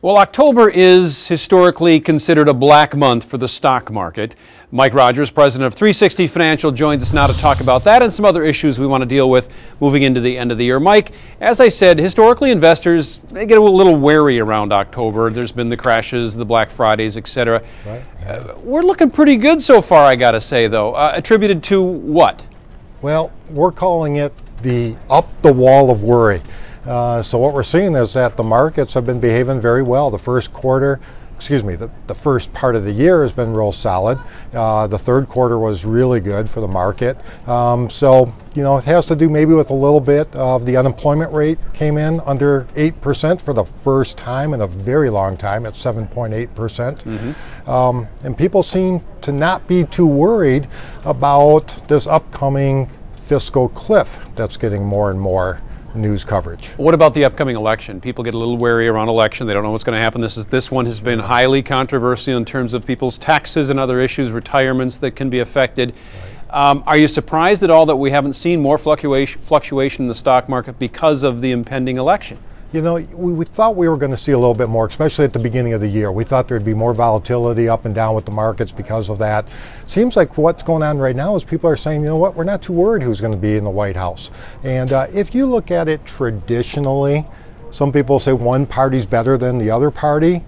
Well, October is historically considered a black month for the stock market. Mike Rogers, president of 360 Financial, joins us now to talk about that and some other issues we want to deal with moving into the end of the year. Mike, as I said, historically investors, they get a little wary around October. There's been the crashes, the Black Fridays, etc. Right. We're looking pretty good so far, I got to say, though. Attributed to what? Well, we're calling it the up the wall of worry. So what we're seeing is that the markets have been behaving very well. The first quarter, the first part of the year has been real solid. The third quarter was really good for the market. So, it has to do maybe with a little bit of the unemployment rate came in under 8% for the first time in a very long time at 7.8%. And people seem to not be too worried about this upcoming fiscal cliff that's getting more and more news coverage. What about the upcoming election? People get a little wary around election. They don't know what's going to happen. This one has been highly controversial in terms of people's taxes and other issues, retirements that can be affected. Right. Are you surprised at all that we haven't seen more fluctuation in the stock market because of the impending election? We thought we were going to see a little bit more, especially at the beginning of the year. We thought there'd be more volatility up and down with the markets because of that. Seems like what's going on right now is people are saying, you know what, we're not too worried who's going to be in the White House. And if you look at it traditionally, some people say one party's better than the other party.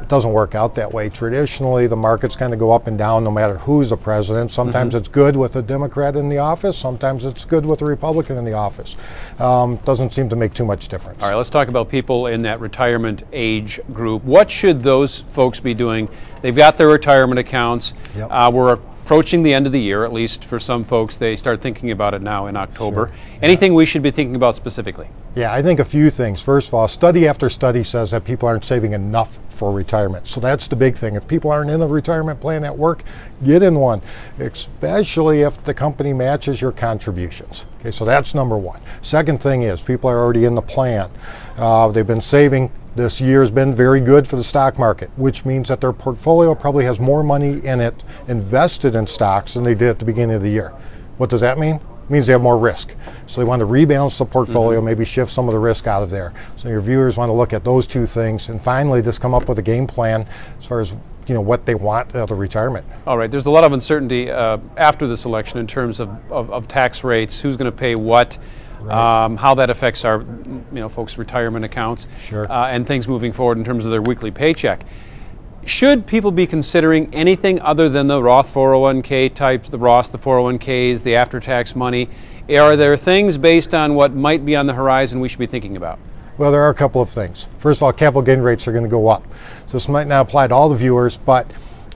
It doesn't work out that way. Traditionally, the markets kind of go up and down no matter who's the president. Sometimes it's good with a Democrat in the office. Sometimes it's good with a Republican in the office. Doesn't seem to make too much difference. All right, let's talk about people in that retirement age group. What should those folks be doing? They've got their retirement accounts. Yep. We're approaching the end of the year, at least for some folks. They start thinking about it now in October. Sure. Anything we should be thinking about specifically? Yeah, I think a few things. First of all, study after study says that people aren't saving enough for retirement. So that's the big thing. If people aren't in a retirement plan at work, get in one, especially if the company matches your contributions. Okay, so that's number one. Second thing is people are already in the plan. They've been saving. This year has been very good for the stock market, which means that their portfolio probably has more money in it invested in stocks than they did at the beginning of the year. What does that mean? It means they have more risk. So they want to rebalance the portfolio, maybe shift some of the risk out of there. So your viewers want to look at those two things and finally just come up with a game plan as far as what they want out of retirement. All right, there's a lot of uncertainty after this election in terms of tax rates, who's going to pay what. Right. How that affects our folks' retirement accounts. Sure. And things moving forward in terms of their weekly paycheck. Should people be considering anything other than the Roth 401k type, the Roth, the 401ks, the after-tax money? Are there things based on what might be on the horizon we should be thinking about? Well, there are a couple of things. First of all, capital gain rates are going to go up. So this might not apply to all the viewers, but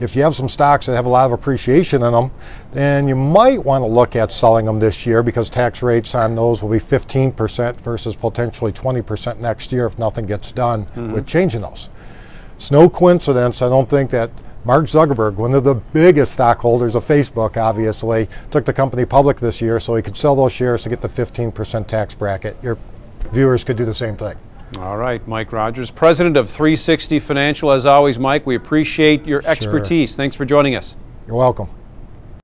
if you have some stocks that have a lot of appreciation in them, then you might want to look at selling them this year because tax rates on those will be 15% versus potentially 20% next year if nothing gets done with changing those. It's no coincidence, I don't think, that Mark Zuckerberg, one of the biggest stockholders of Facebook, obviously, took the company public this year so he could sell those shares to get the 15% tax bracket. Your viewers could do the same thing. All right, Mike Rogers, president of 360 Financial. As always, Mike, we appreciate your expertise. Thanks for joining us. You're welcome.